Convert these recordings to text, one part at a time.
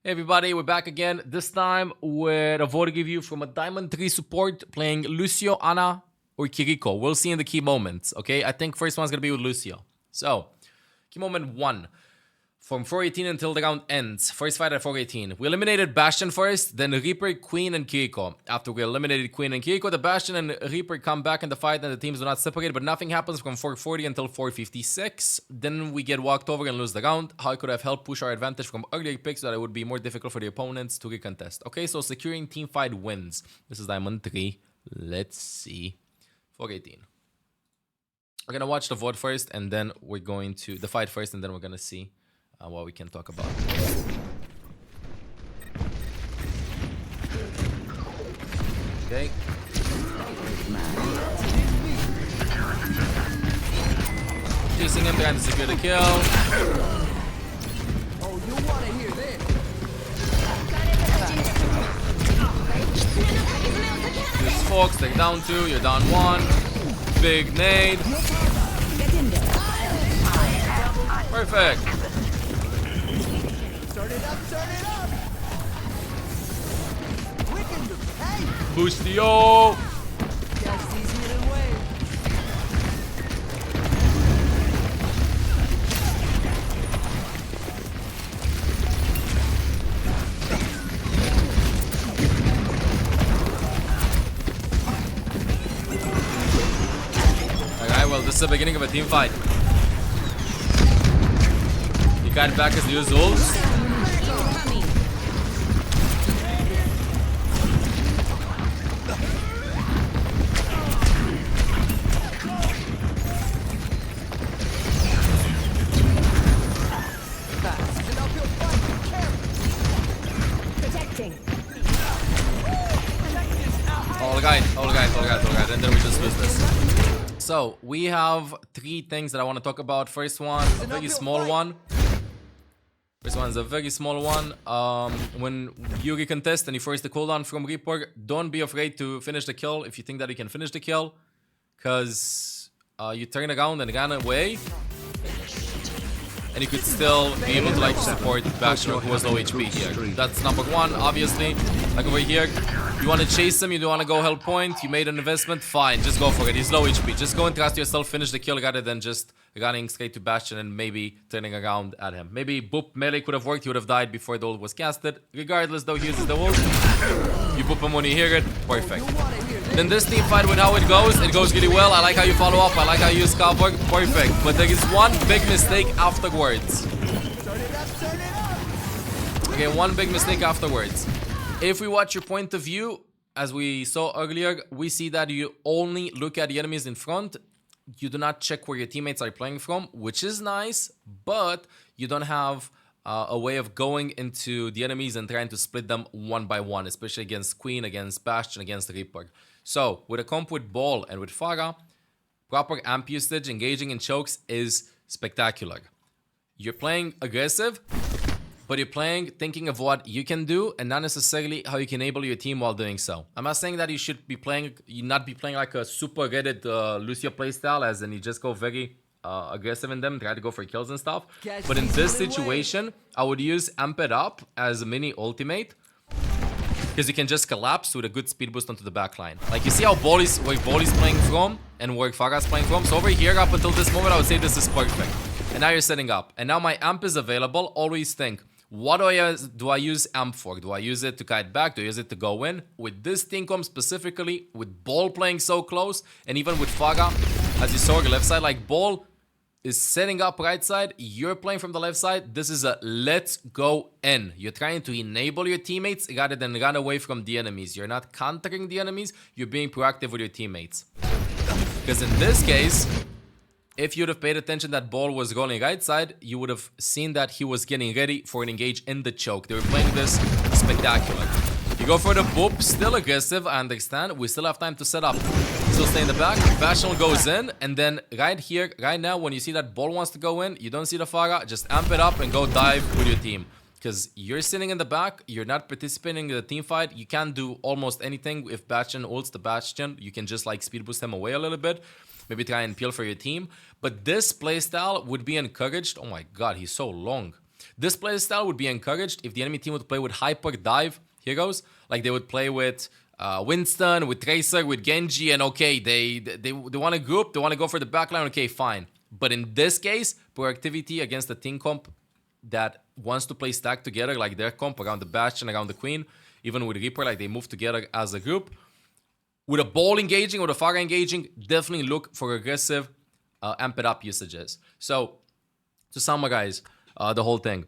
Hey everybody, we're back again, this time with a vote review from a Diamond 3 support playing Lucio, Ana, or Kiriko. We'll see in the key moments, okay? I think first one's gonna be with Lucio. So, key moment 1. From 418 until the round ends. First fight at 418. We eliminated Bastion first, then Reaper, Queen, and Kiriko. After we eliminated Queen and Kiriko, the Bastion and Reaper come back in the fight and the teams do not separate, but nothing happens from 440 until 456. Then we get walked over and lose the round. How it could have helped push our advantage from earlier picks so that it would be more difficult for the opponents to recontest. Okay, so securing team fight wins. This is Diamond 3. Let's see. 418. We're gonna watch the vote first, and then we're going to... the fight first, and then we're gonna see what we can talk about. Okay. Chasing him, trying to secure the kill. Oh, you want to hear this? Use Fox, take down 2, you're down 1. Big nade. Perfect. Turn it up, turn it up! Wicked, hey! Boostio. That's easier than wave. Alright, well, this is the beginning of a team fight. You got back as usual. All guys, and then we just lose this. So, we have 3 things that I want to talk about. First one, a very small one. First one is a very small one. When you recontest and you force the cooldown from Reaper, don't be afraid to finish the kill if you think that you can finish the kill. Because you turn around and run away. And you could still be able to like support Bastion who has low HP here. That's number 1, obviously. Like over here, you want to chase him, you don't want to go hell point, you made an investment, fine, just go for it. He's low HP. Just go and trust yourself, finish the kill rather than just running straight to Bastion and maybe turning around at him. Maybe boop melee could have worked, he would have died before the ult was casted. Regardless though, he uses the ult. You boop him when you hear it, perfect. Then this team fight with how it goes really well. I like how you follow up, I like how you use cover, perfect. But there is one big mistake afterwards. Okay, one big mistake afterwards. If we watch your point of view, as we saw earlier, we see that you only look at the enemies in front. You do not check where your teammates are playing from, which is nice, but you don't have a way of going into the enemies and trying to split them one by one, especially against Queen, against Bastion, against Reaper. So, with a comp with Ball and with Farah, proper amp usage, engaging in chokes is spectacular. You're playing aggressive, but you're playing thinking of what you can do and not necessarily how you can enable your team while doing so. I'm not saying that you should be playing, you not be playing like a super rated Lucio playstyle, as in you just go very aggressive in them, try to go for kills and stuff. But in this situation, I would use Amp It Up as a mini ultimate, because you can just collapse with a good speed boost onto the backline. Like you see how where Ball is playing from and where Farah's playing from. So over here, up until this moment, I would say this is perfect. And now you're setting up. And now my amp is available. Always think, what do I use amp for? Do I use it to kite back? Do I use it to go in? With this team comp specifically, with Ball playing so close, and even with Farah, as you saw on the left side, like Ball is setting up right side, you're playing from the left side. This is a let's go in. You're trying to enable your teammates rather than run away from the enemies. You're not countering the enemies, you're being proactive with your teammates. Because in this case, if you'd have paid attention that Ball was going right side, you would have seen that he was getting ready for an engage in the choke. They were playing this spectacular. You go for the boop, still aggressive, I understand. We still have time to set up. Still stay in the back. Bastion goes in, and then right here, right now, when you see that Ball wants to go in, you don't see the Farah, just amp it up and go dive with your team. Because you're sitting in the back, you're not participating in the team fight, you can't do almost anything. If Bastion ults the Bastion, you can just like speed boost him away a little bit. Maybe try and peel for your team. But this playstyle would be encouraged. Oh my god, he's so long. This play style would be encouraged if the enemy team would play with hyper dive heroes, like they would play with Winston, with Tracer, with Genji, and okay, they want to group, they want to go for the backline, okay, fine. But in this case, proactivity against the team comp that wants to play stack together, like their comp around the Bastion, around the Queen, even with Reaper, like they move together as a group. With a ball engaging or the Pharah engaging, definitely look for aggressive amp it up usages. So, to summarize the whole thing,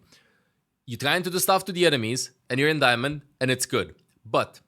you're trying to do stuff to the enemies, and you're in Diamond, and it's good. But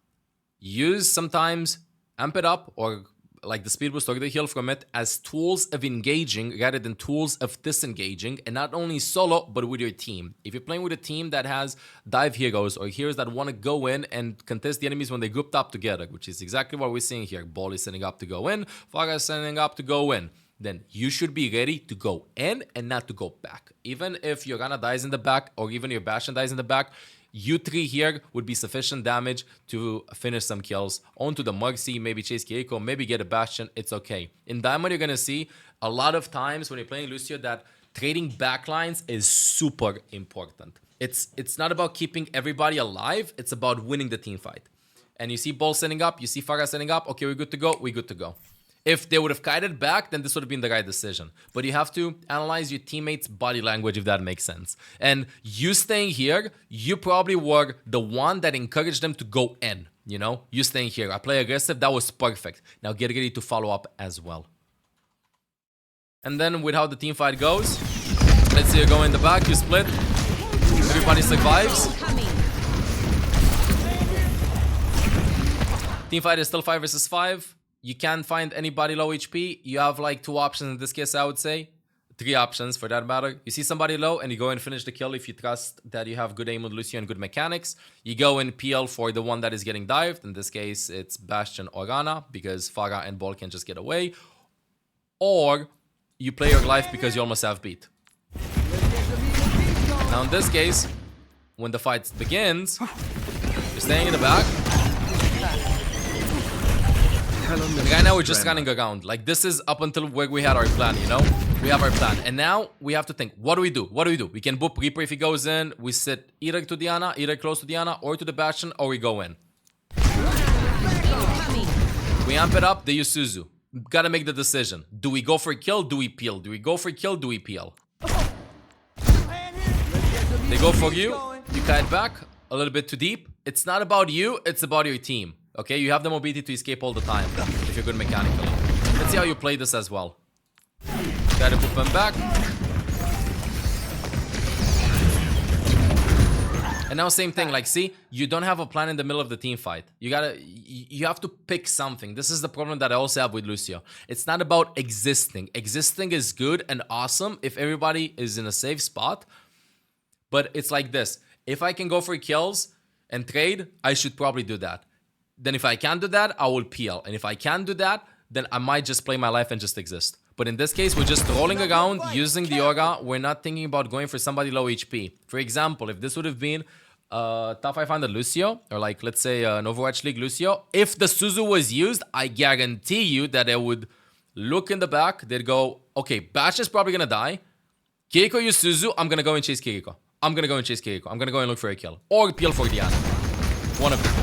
use sometimes amp it up or like the speed boost or the heal from it as tools of engaging rather than tools of disengaging, and not only solo but with your team. If you're playing with a team that has dive heroes or heroes that want to go in and contest the enemies when they grouped up together, which is exactly what we're seeing here. Ball is setting up to go in, Pharah is setting up to go in. Then you should be ready to go in and not to go back. Even if your Rana dies in the back or even your Bastion dies in the back, you three here would be sufficient damage to finish some kills. Onto the Mercy, maybe chase Kiriko, maybe get a Bastion, it's okay. In Diamond, you're going to see a lot of times when you're playing Lucio that trading backlines is super important. It's not about keeping everybody alive, it's about winning the team fight. And you see Ball setting up, you see Pharah setting up, okay, we're good to go, we're good to go. If they would have kited back, then this would have been the right decision. But you have to analyze your teammates' body language, if that makes sense. And you staying here, you probably were the one that encouraged them to go in. You know, you staying here. I play aggressive, that was perfect. Now get ready to follow up as well. And then with how the team fight goes, let's see you go in the back, you split. Everybody survives. Team fight is still 5 versus 5. You can't find anybody low HP. You have like 2 options in this case, I would say. 3 options for that matter. You see somebody low and you go and finish the kill if you trust that you have good aim with Lucio and good mechanics. You go and PL for the one that is getting dived. In this case, it's Bastion or Rana because Pharah and Ball can just get away. Or you play your life because you almost have beat. Now in this case, when the fight begins, you're staying in the back. And right now we're just running around. Like this is up until where we had our plan, you know? We have our plan. And now we have to think, what do we do? What do we do? We can boop Reaper if he goes in. We sit either to Diana, either close to Diana, or to the Bastion, or we go in. We amp it up, they use Suzu. Gotta make the decision. Do we go for a kill? Do we peel? Do we go for a kill? Do we peel? They go for you. You kite back a little bit too deep. It's not about you, it's about your team. Okay, you have the mobility to escape all the time if you're good mechanically. Let's see how you play this as well. Try to put them back. And now same thing, like see, you don't have a plan in the middle of the team fight. You have to pick something. This is the problem that I also have with Lucio. It's not about existing. Existing is good and awesome if everybody is in a safe spot. But it's like this. If I can go for kills and trade, I should probably do that. Then if I can't do that, I will peel. And if I can't do that, then I might just play my life and just exist. But in this case, we're just rolling around, using the aura. We're not thinking about going for somebody low HP. For example, if this would have been top 500 Lucio, or like, let's say an Overwatch League Lucio, if the Suzu was used, I guarantee you that they would look in the back. They'd go, okay, Bash is probably going to die. Kiriko use Suzu, I'm going to go and chase Kiriko. I'm going to go and chase Kiriko. I'm going to go and look for a kill. Or peel for Diana. One of them.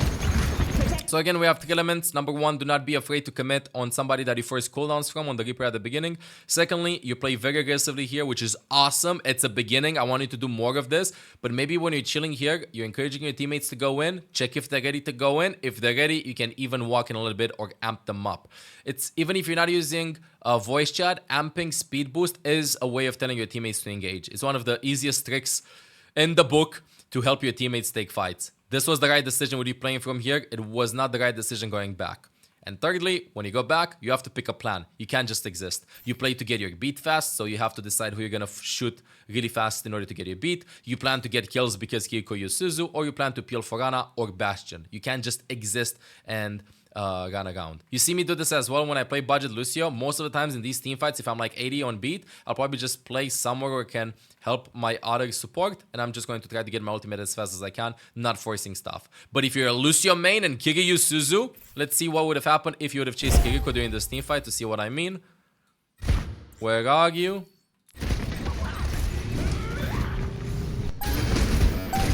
So again, we have 3 elements. Number 1, do not be afraid to commit on somebody that you first cooldowns from on the Reaper at the beginning. Secondly, you play very aggressively here, which is awesome. It's a beginning. I want you to do more of this. But maybe when you're chilling here, you're encouraging your teammates to go in. Check if they're ready to go in. If they're ready, you can even walk in a little bit or amp them up. It's even if you're not using voice chat, amping speed boost is a way of telling your teammates to engage. It's one of the easiest tricks in the book to help your teammates take fights. This was the right decision with you playing from here. It was not the right decision going back. And thirdly, when you go back, you have to pick a plan. You can't just exist. You play to get your beat fast, so you have to decide who you're going to shoot really fast in order to get your beat. You plan to get kills because Kiriko used Suzu, or you plan to peel for Rana or Bastion. You can't just exist and run around. You see me do this as well when I play budget Lucio. Most of the times in these team fights, if I'm like 80 on beat, I'll probably just play somewhere where I can help my other support, and I'm just going to try to get my ultimate as fast as I can, not forcing stuff. But if you're a Lucio main and Kiriko used Suzu, let's see what would have happened if you would have chased Kiriko during this team fight to see what I mean. Where are you?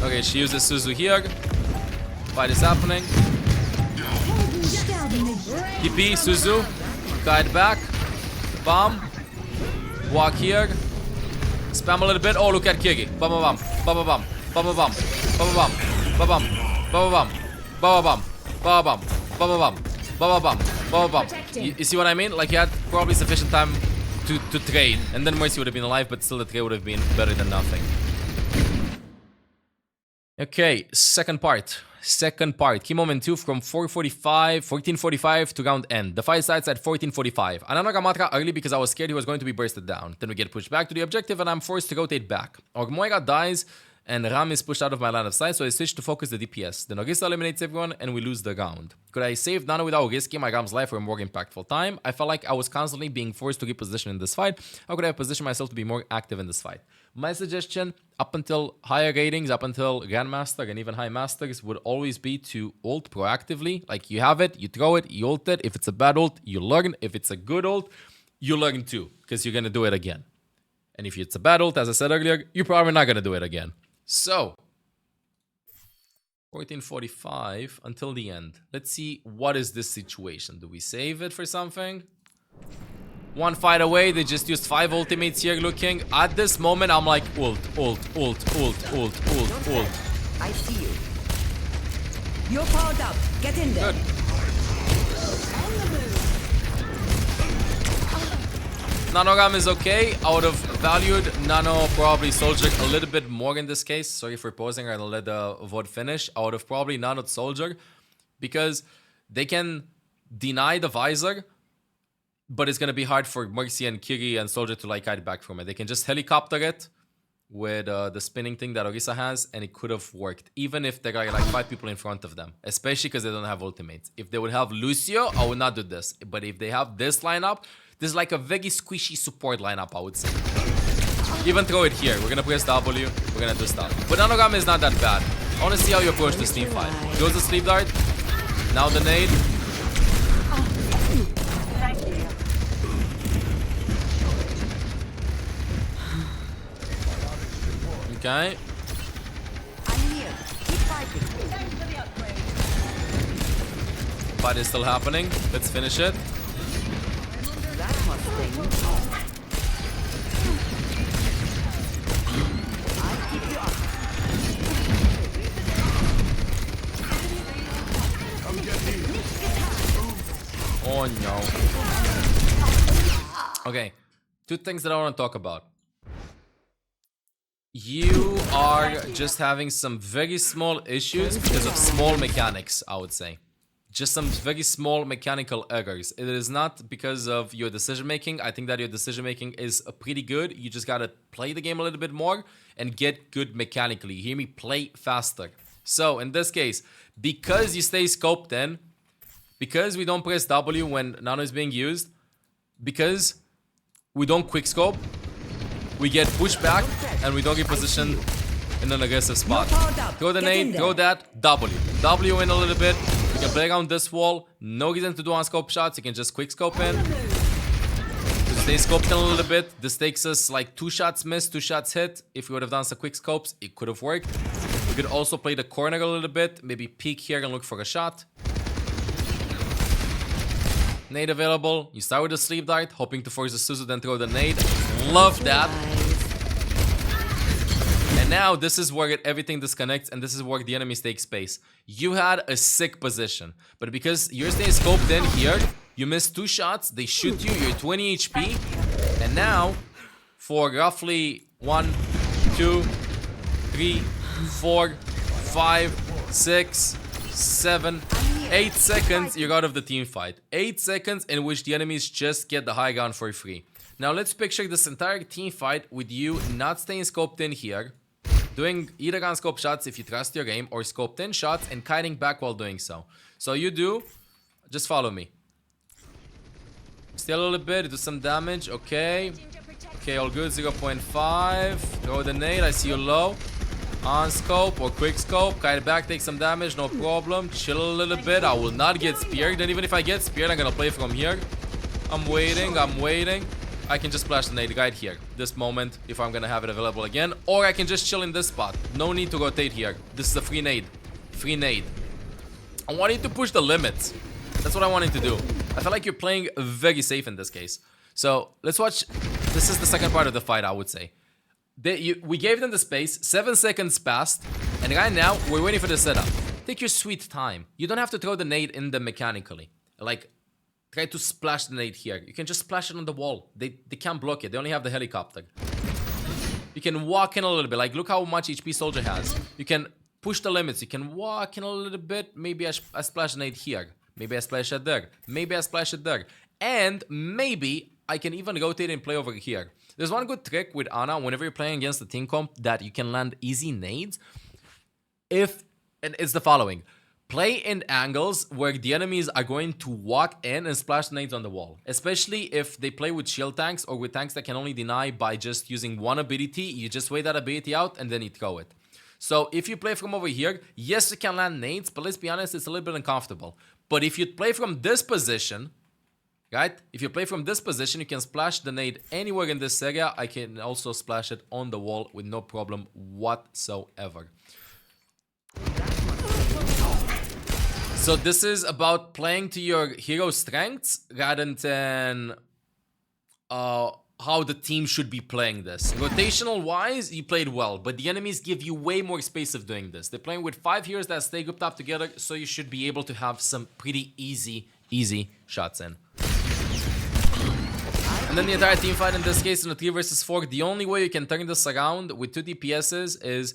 Okay, she uses Suzu here. Fight is happening. TP, Suzu. Guide back. Bomb. Walk here. Spam a little bit. Oh, look at Kiri. Bum bum bum. Bum bum bum. Bum bum bum. Bum bum bum. Bum bum bum. Bum bum bum. You see what I mean? Like, he had probably sufficient time to trade, and then Mercy would have been alive, but still the trade would have been better than nothing. Okay, second part. Key moment 2 from 1445 to round end. The fight starts at 1445. Anano Ramatra early because I was scared he was going to be bursted down. Then we get pushed back to the objective and I'm forced to rotate back. Moira dies and Ram is pushed out of my line of sight, so I switch to focus the DPS. Then Orisa eliminates everyone and we lose the round. Could I save Nano without risking my Ram's life for a more impactful time? I felt like I was constantly being forced to reposition in this fight. How could I position myself to be more active in this fight? My suggestion, up until higher ratings, up until Grandmaster and even High Masters, would always be to ult proactively. Like, you have it, you throw it, you ult it. If it's a bad ult, you learn. If it's a good ult, you learn too, because you're going to do it again. And if it's a bad ult, as I said earlier, you're probably not going to do it again. So, 1445 until the end. Let's see, what is this situation? Do we save it for something? One fight away, they just used 5 ultimates here looking. At this moment, I'm like, ult. I see you. You're powered up. Get in there. Good. Nanogam is okay. I would have valued Nano, probably Soldier a little bit more in this case. Sorry for pausing, I'll let the VOD finish. I would have probably Nanoed Soldier because they can deny the visor, but it's going to be hard for Mercy and Kiri and Soldier to like hide back from it. They can just helicopter it with the spinning thing that Orisa has, and it could have worked. Even if there are like 5 people in front of them. Especially because they don't have ultimates. If they would have Lucio, I would not do this. But if they have this lineup, this is like a very squishy support lineup, I would say. Even throw it here. We're going to press W. We're going to do stuff. But Nanogam is not that bad. I want to see how you approach this team fight. Goes the sleep dart. Now the nade. Okay. I'm here. Keep fighting. Fight is still happening. Let's finish it. That must sting. I'll keep you up. Oh no. Okay. 2 things that I want to talk about. You are just having some very small issues because of small mechanics, I would say. Just some very small mechanical errors. It is not because of your decision making. I think that your decision making is pretty good. You just gotta play the game a little bit more and get good mechanically. Hear me? Play faster. So in this case, because you stay scoped in, because we don't press W when Nano is being used, because we don't quickscope, we get pushed back and we don't get positioned in an aggressive spot. Throw the nade, throw that, W. W in a little bit. We can play around this wall. No reason to do on-scope shots. You can just quickscope in. Just stay scoped in a little bit. This takes us like 2 shots missed, 2 shots hit. If we would have done some quickscopes, it could have worked. We could also play the corner a little bit. Maybe peek here and look for a shot. Nade available. You start with the sleep dart, hoping to force the Suzu, then throw the nade. Love that. And now this is where everything disconnects, and this is where the enemies take space. You had a sick position, but because you're staying scoped in here, you miss 2 shots, they shoot you, you're 20 HP, and now for roughly 1, 2, 3, 4, 5, 6, 7, 8 seconds, you're out of the team fight. 8 seconds in which the enemies just get the high ground for free. Now let's picture this entire team fight with you not staying scoped in here, doing either unscoped shots if you trust your game, or scoped in shots and kiting back while doing so. So you do, just follow me. Steal a little bit, do some damage, okay. Okay, all good, 0.5. Throw the nade, I see you low. On scope or quick scope, kite back, take some damage, no problem. Chill a little bit, I will not get speared. And even if I get speared, I'm gonna play from here. I'm waiting. I can just splash the nade right here. This moment, if I'm gonna have it available again. Or I can just chill in this spot. No need to rotate here. This is a free nade. Free nade. I want you to push the limits. That's what I wanted to do. I feel like you're playing very safe in this case. So let's watch. This is the second part of the fight, I would say. We gave them the space. 7 seconds passed. And right now, we're waiting for the setup. Take your sweet time. You don't have to throw the nade in them mechanically. Like, try to splash the nade here. You can just splash it on the wall. They can't block it. They only have the helicopter. You can walk in a little bit. Like, look how much HP Soldier has. You can push the limits. You can walk in a little bit. Maybe I splash a nade here. Maybe I splash it there. Maybe I splash it there. And maybe I can even rotate and play over here. There's one good trick with Ana whenever you're playing against the team comp that you can land easy nades. And it's the following. Play in angles where the enemies are going to walk in and splash nades on the wall. Especially if they play with shield tanks or with tanks that can only deny by just using one ability. You just wait that ability out and then you throw it. So if you play from over here, yes, you can land nades, but let's be honest, it's a little bit uncomfortable. But if you play from this position, right? If you play from this position, you can splash the nade anywhere in this area. I can also splash it on the wall with no problem whatsoever. So this is about playing to your hero strengths rather than how the team should be playing this. Rotational wise, you played well, but the enemies give you way more space of doing this. They're playing with 5 heroes that stay grouped up together, so you should be able to have some pretty easy shots in. And then the entire team fight in this case in a 3 versus 4, the only way you can turn this around with 2 DPSs is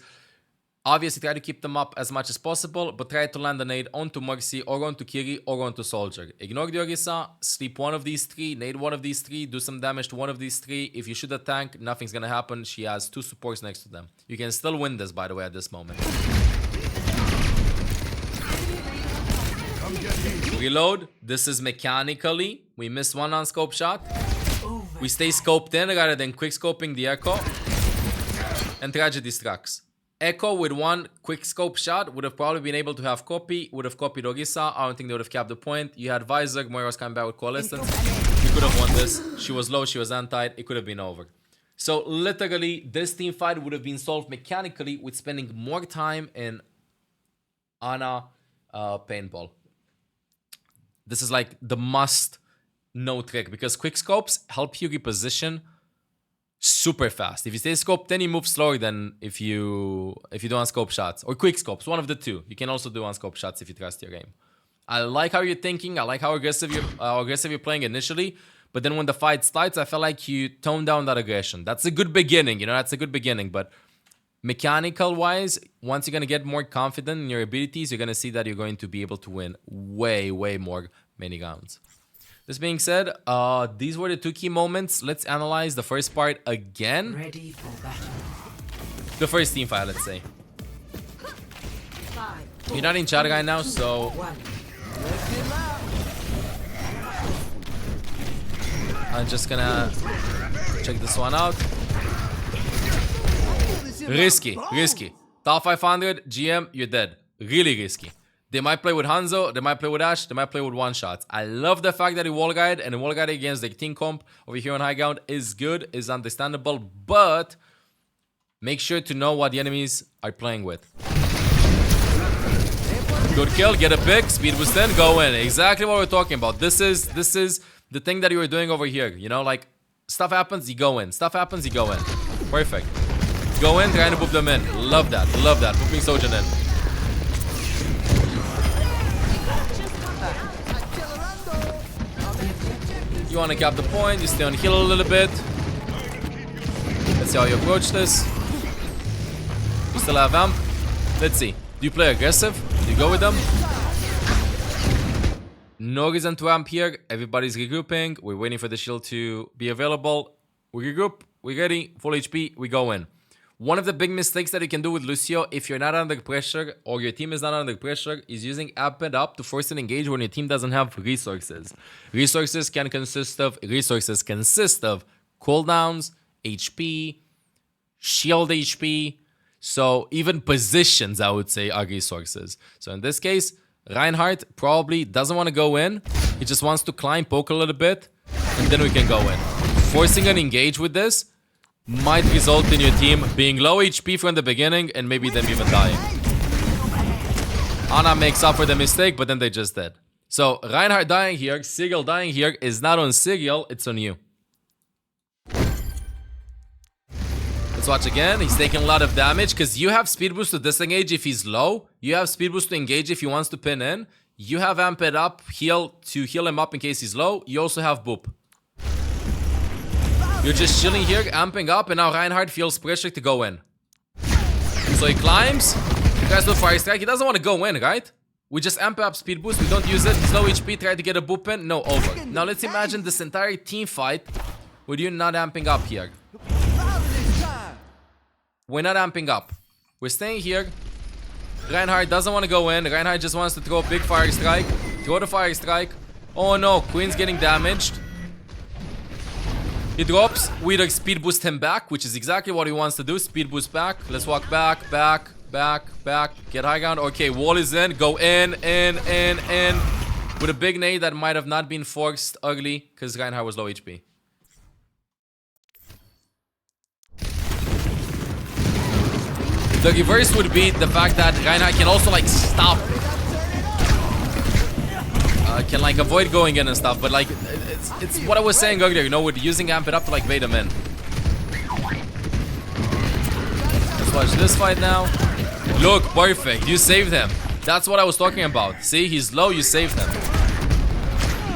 obviously try to keep them up as much as possible, but try to land a nade onto Mercy or onto Kiri or onto Soldier. Ignore the Orisa, sleep one of these 3, nade one of these 3, do some damage to one of these 3. If you shoot a tank, nothing's gonna happen. She has 2 supports next to them. You can still win this, by the way, at this moment. Reload. This is mechanically. We missed one on-scope shot. We stay scoped in rather than quick-scoping the Echo. And Tragedy Strucks. Echo with one quick scope shot would have probably been able to have copy, would have copied Orisa. I don't think they would have capped the point. You had Visor, Moira was coming back with Coalescence. You could have won this. She was low, she was anti, it could have been over. So literally, this team fight would have been solved mechanically with spending more time in Ana paintball. This is like the must-know trick because quick scopes help you reposition super fast. If you stay scoped, then you move slower than if you do unscope shots. Or quick scopes, one of the two. You can also do unscope shots if you trust your game. I like how you're thinking. I like how aggressive you're playing initially. But then when the fight starts, I feel like you tone down that aggression. That's a good beginning, you know, that's a good beginning. But mechanical-wise, once you're going to get more confident in your abilities, you're going to see that you're going to be able to win way more many rounds. This being said, these were the 2 key moments. Let's analyze the first part again. Ready for battle. The first team fight, let's say. You're not in chat right now, so I'm just gonna check this one out. Risky. Top 500, GM, you're dead. Really risky. They might play with Hanzo, they might play with Ashe, they might play with one-shots. I love the fact that he wall guide, and the wall guide against the team comp over here on high ground is good, is understandable, but make sure to know what the enemies are playing with. Good kill, get a pick, speed boost in, go in. Exactly what we're talking about. This is the thing that you were doing over here. You know, like, stuff happens, you go in. Stuff happens, you go in. Perfect. Go in, trying to boop them in. Love that, booping Sojourn in. You want to cap the point, you stay on heal a little bit. Let's see how you approach this. You still have amp. Let's see. Do you play aggressive? Do you go with them? No reason to amp here. Everybody's regrouping. We're waiting for the shield to be available. We regroup. We're ready. Full HP. We go in. One of the big mistakes that you can do with Lucio, if you're not under pressure or your team is not under pressure, is using amp it up to force an engage when your team doesn't have resources. Resources consist of cooldowns, HP, shield HP. So even positions, I would say, are resources. So in this case, Reinhardt probably doesn't want to go in. He just wants to climb, poke a little bit, and then we can go in. forcing an engage with this might result in your team being low HP from the beginning and maybe them even dying. Ana makes up for the mistake, but then they just did. So Reinhardt dying here, Sigil dying here is not on Sigil, it's on you. Let's watch again. He's taking a lot of damage because you have speed boost to disengage if he's low. You have speed boost to engage if he wants to pin in. You have amp it up, heal to heal him up in case he's low. You also have boop. You're just chilling here, amping up, and now Reinhardt feels pressure to go in. So he climbs. He tries to fire strike. He doesn't want to go in, right? We just amp up speed boost. We don't use it. He's low HP. Try to get a boop in. No, over. Now let's imagine this entire team fight with you not amping up here. We're not amping up. We're staying here. Reinhardt doesn't want to go in. Reinhardt just wants to throw a big fire strike. Throw the fire strike. Oh no, Queen's getting damaged. He drops. We either speed boost him back, which is exactly what he wants to do. Speed boost back. Let's walk back, back, back, back. Get high ground. Okay, wall is in. Go in. With a big nade that might have not been forced early because Reinhardt was low HP. The reverse would be the fact that Reinhardt can also like stop. Can like avoid going in and stuff, but like it's what I was saying earlier, you know, with using amp it up to like bait him in. Let's watch this fight now. Look, perfect. You saved him. That's what I was talking about. See, he's low, you saved him.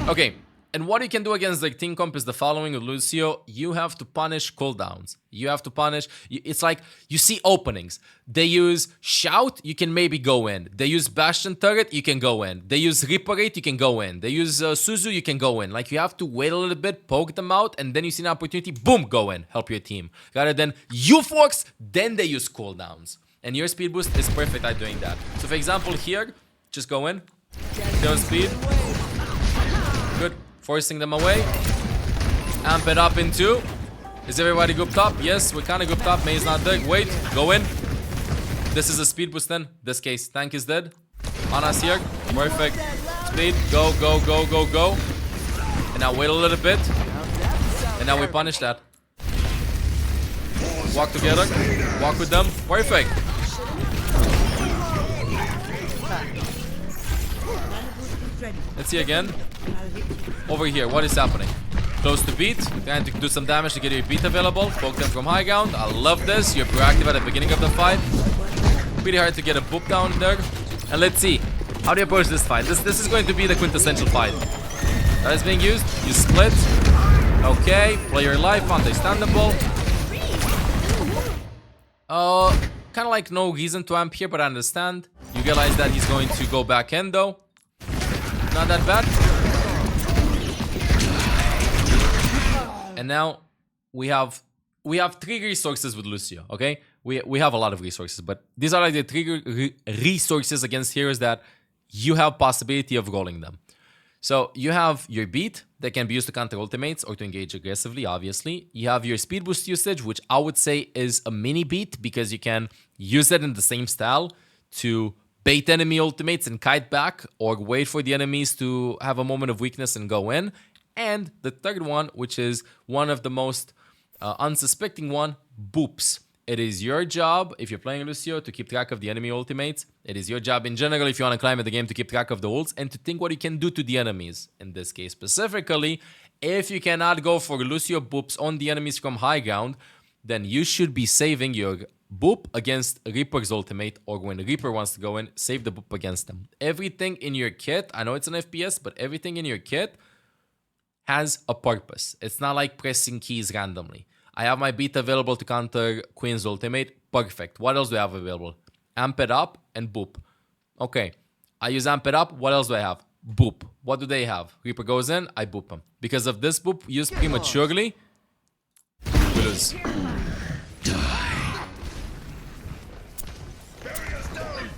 Okay. And what you can do against the team comp is the following with Lucio. You have to punish cooldowns. You have to punish. It's like you see openings. They use Shout, you can maybe go in. They use Bastion Turret, you can go in. They use Reparate, you can go in. They use Suzu, you can go in. Like you have to wait a little bit, poke them out, and then you see an opportunity, boom, go in. Help your team. Rather than you force, then they use cooldowns. And your speed boost is perfect at doing that. So for example here, just go in. Don't speed. Good. Forcing them away. Amp it up in 2. Is everybody grouped up? Yes, we're kind of grouped up. May's not there. Wait, go in. This is a speed boost then. This case, tank is dead. Ana's here. Perfect. Speed. Go, go, go, go, go. And now wait a little bit. And now we punish that. Walk together. Walk with them. Perfect. Let's see again. Over here, what is happening? Close to beat. Trying to do some damage to get your beat available. Poke them from high ground. I love this. You're proactive at the beginning of the fight. Pretty hard to get a boop down there. And let's see. How do you approach this fight? This is going to be the quintessential fight. That is being used. You split. Okay. Play your life. Understandable. Kind of like no reason to amp here, but I understand. You realize that he's going to go back in though. Not that bad. And now we have 3 resources with Lucio, okay? We have a lot of resources, but these are like the 3 resources against heroes that you have possibility of rolling them. So you have your beat that can be used to counter ultimates or to engage aggressively, obviously. You have your speed boost usage, which I would say is a mini beat because you can use it in the same style to bait enemy ultimates and kite back or wait for the enemies to have a moment of weakness and go in. And the third one, which is one of the most unsuspecting one, boops. It is your job, if you're playing Lucio, to keep track of the enemy ultimates. It is your job in general, if you want to climb at the game, to keep track of the ults and to think what you can do to the enemies. In this case specifically, if you cannot go for Lucio boops on the enemies from high ground, then you should be saving your boop against Reaper's ultimate, or when Reaper wants to go in, save the boop against them. Everything in your kit, I know it's an FPS, but everything in your kit has a purpose. It's not like pressing keys randomly. I have my beat available to counter Queen's ultimate. Perfect. What else do I have available? Amp it up and boop. Okay. I use amp it up. What else do I have? Boop. What do they have? Reaper goes in, I boop him. Because of this boop used prematurely, we lose.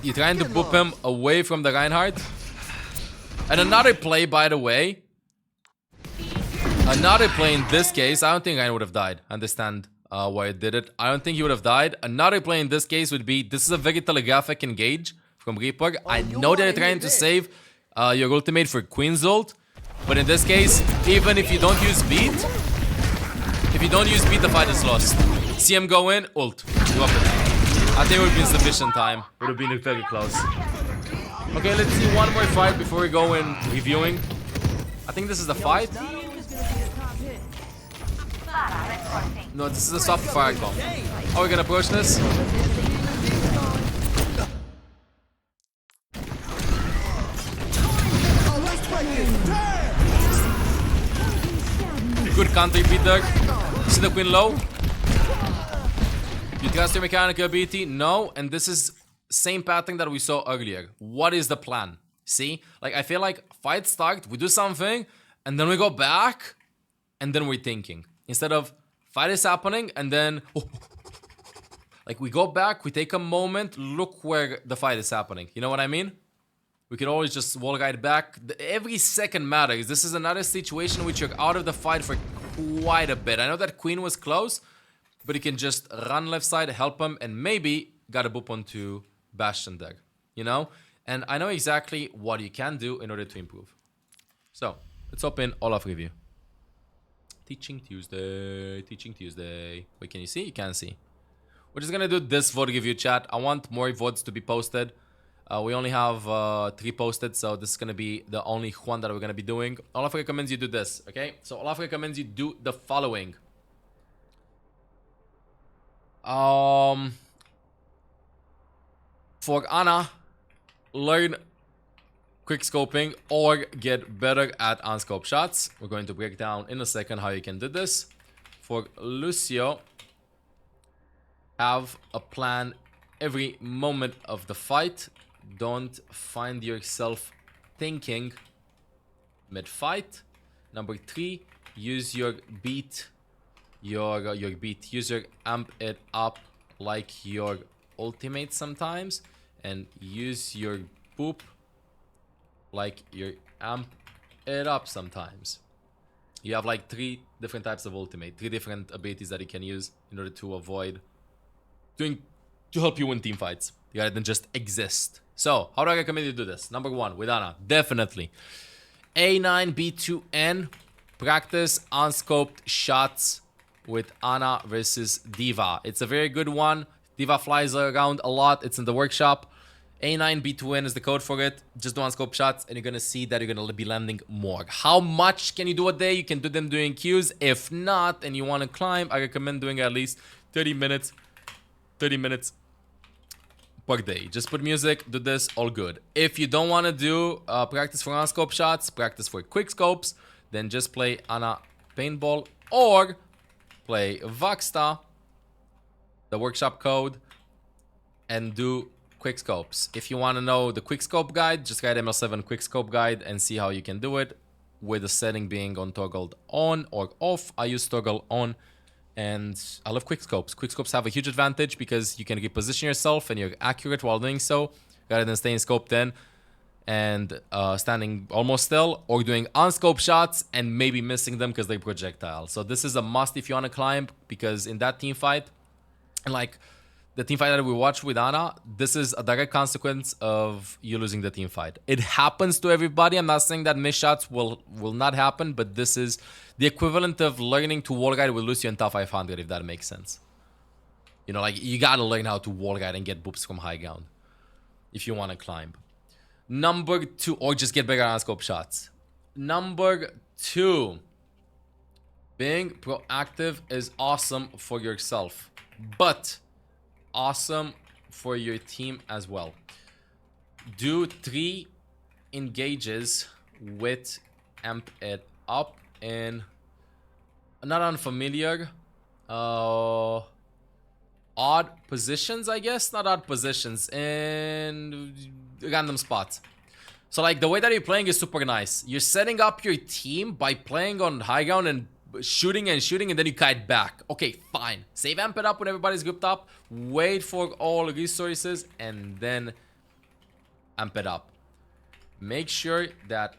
You're trying to boop him away from the Reinhardt. And another play, by the way. Another play in this case, I don't think Reinhardt would have died. Understand why I did it. I don't think he would have died. Another play in this case would be, this is a very telegraphic engage from Reaper. I know that you're trying to save your ultimate for Queen's ult. But in this case, even if you don't use beat, you don't use beat, the fight is lost. See him go in, ult. Drop it. I think it would be insufficient time. Would have been very close. Okay, let's see one more fight before we go in reviewing. I think this is the fight. No, this is the soft fire comp. How are we gonna approach this? Good counter beat there. See the queen low? You trust your mechanical ability? No, and this is same pattern that we saw earlier. What is the plan? See? Like, I feel like fight start, we do something, and then we go back, and then we're thinking. Instead of fight is happening, and then... like, we go back, we take a moment, look where the fight is happening. You know what I mean? We can always just wall guide back. Every second matters. This is another situation in which you're out of the fight for quite a bit. I know that queen was close, but you can just run left side, help him, and maybe got a boop onto Bastion there. You know? And I know exactly what you can do in order to improve. So, let's open Olaf review. Teaching Tuesday. Teaching Tuesday. Wait, can you see? You can see. We're just gonna do this VOD review, chat. I want more VODs to be posted. We only have 3 posted, so this is gonna be the only one that we're gonna be doing. Olaf recommends you do this, okay? So Olaf recommends you do the following. For Ana, learn quick scoping or get better at unscope shots. We're going to break down in a second how you can do this. For Lucio, have a plan every moment of the fight. Don't find yourself thinking mid-fight. Number 3, use your beat. Use your amp it up like your ultimate sometimes. And use your boop like your amp it up sometimes. You have like 3 different types of ultimate. 3 different abilities that you can use in order to avoid to help you win team fights rather than just exist. So, how do I recommend you do this? Number 1, with Ana, definitely. A9, B2N, practice unscoped shots with Ana versus D.Va. It's a very good one. D.Va flies around a lot. It's in the workshop. A9, B2N is the code for it. Just do unscoped shots and you're gonna see that you're gonna be landing more. How much can you do a day? You can do them doing queues. If not, and you wanna climb, I recommend doing at least 30 minutes per day. Just put music, do this, all good. If you don't want to do practice for unscope shots, practice for quick scopes, then just play Ana Paintball or play Vaxta, the workshop code, and do quick scopes. If you want to know the quick scope guide, just write mL7 quick scope guide and see how you can do it, with the setting being on toggled on or off. I use toggle on. And I love quick scopes. Quick scopes have a huge advantage because you can reposition yourself and you're accurate while doing so, rather than staying scoped in and standing almost still, or doing unscoped shots and maybe missing them because they projectile. So this is a must if you want to climb, because in that team fight, and like the team fight that we watched with Ana, this is a direct consequence of you losing the team fight. It happens to everybody. I'm not saying that missed shots will not happen, but this is the equivalent of learning to wall guide with Lucio in top 500, if that makes sense. You know, like, you gotta learn how to wall guide and get boops from high ground if you want to climb. Number 2, or just get better on scope shots. Number 2, being proactive is awesome for yourself, but awesome for your team as well. Do 3 engages with amp it up in not unfamiliar odd positions, I guess. Not odd positions, in random spots. So like the way that you're playing is super nice. You're setting up your team by playing on high ground and shooting, and then you kite back. Okay, fine. Save amp it up when everybody's grouped up. Wait for all resources and then amp it up. Make sure that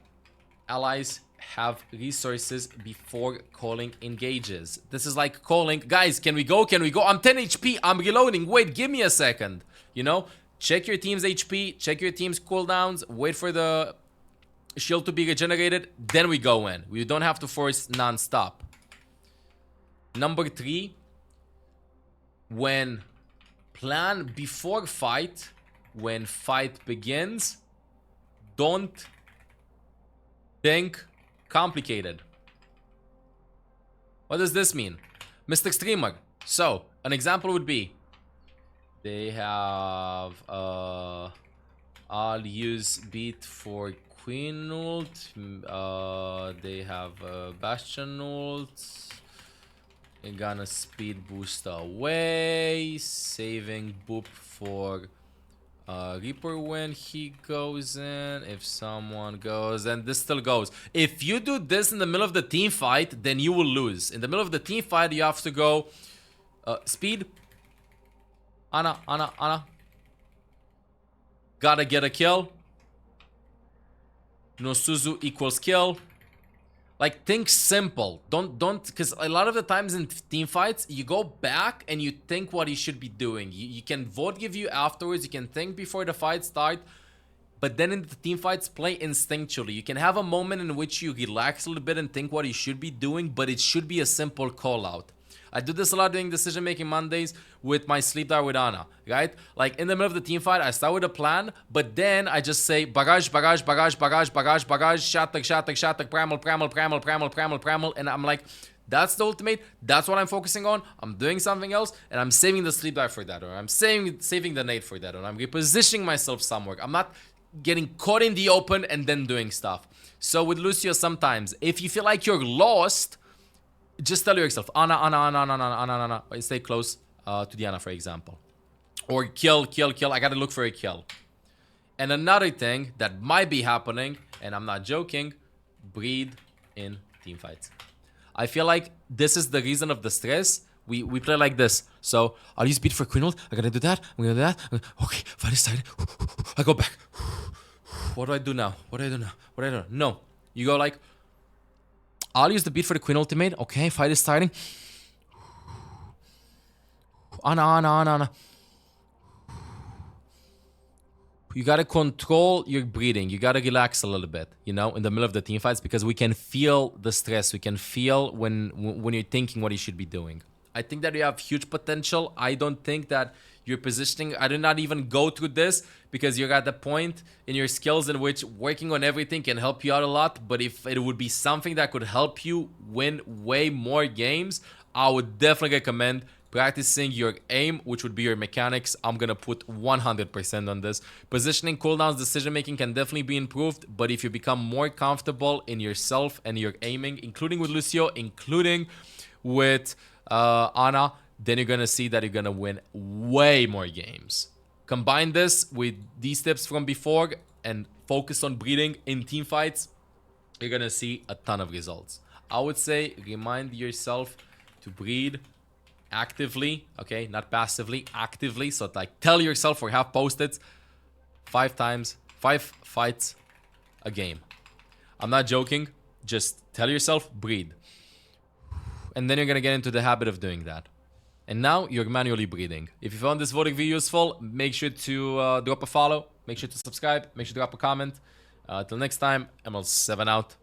allies have resources before calling engages. This is like calling, guys, can we go? Can we go? I'm 10 HP. I'm reloading. Wait, give me a second. You know, check your team's HP, check your team's cooldowns, wait for the shield to be regenerated, then we go in. We don't have to force non-stop. Number 3, when plan before fight, when fight begins, don't think complicated. What does this mean? Mr. Streamer. So, an example would be, they have, I'll use beat for Queen ult. They have Bastion ult. You're gonna speed boost away. Saving Boop for Reaper when he goes in. If someone goes, and this still goes. If you do this in the middle of the team fight, then you will lose. In the middle of the team fight, you have to go speed. Ana. Gotta get a kill. No Suzu equals kill. Like, think simple. Don't, because a lot of the times in team fights, you go back and you think what you should be doing. You can vote give you afterwards. You can think before the fight start. But then in the team fights, play instinctually. You can have a moment in which you relax a little bit and think what you should be doing, but it should be a simple call out. I do this a lot during decision making Mondays with my sleep dive with Ana, right? Like in the middle of the team fight, I start with a plan, but then I just say barrage, shatter, primal, and I'm like, that's the ultimate, that's what I'm focusing on. I'm doing something else, and I'm saving the sleep dive for that, or I'm saving the nade for that, or I'm repositioning myself somewhere. I'm not getting caught in the open and then doing stuff. So with Lucio, sometimes, if you feel like you're lost, just tell yourself, Ana. Stay close to the Ana, for example. Or kill. I gotta look for a kill. And another thing that might be happening, and I'm not joking, breed in team fights. I feel like this is the reason of the stress. We play like this. So I'll use beat for Queen ult. I'm gonna do that. I'm gonna do that. Okay, fight is started. I go back. What do I do now? No. You go like, I'll use the beat for the Queen ultimate. Okay, fight is starting. Ana. You gotta control your breathing. You gotta relax a little bit, you know, in the middle of the team fights, because we can feel the stress. We can feel when you're thinking what you should be doing. I think that you have huge potential. I don't think that your positioning, I did not even go through this because you're at the point in your skills in which working on everything can help you out a lot. But if it would be something that could help you win way more games, I would definitely recommend practicing your aim, which would be your mechanics. I'm gonna put 100% on this. Positioning, cooldowns, decision making can definitely be improved, but if you become more comfortable in yourself and your aiming, including with Lucio, including with Ana, then you're gonna see that you're gonna win way more games. Combine this with these tips from before and focus on breathing in team fights, you're gonna see a ton of results. I would say remind yourself to breathe actively, okay, not passively, actively. So like tell yourself or have post-its 5 fights a game. I'm not joking. Just tell yourself, breathe. And then you're gonna get into the habit of doing that. And now you're manually breathing. If you found this voting video useful, make sure to drop a follow, make sure to subscribe, make sure to drop a comment. Till next time, mL7 out.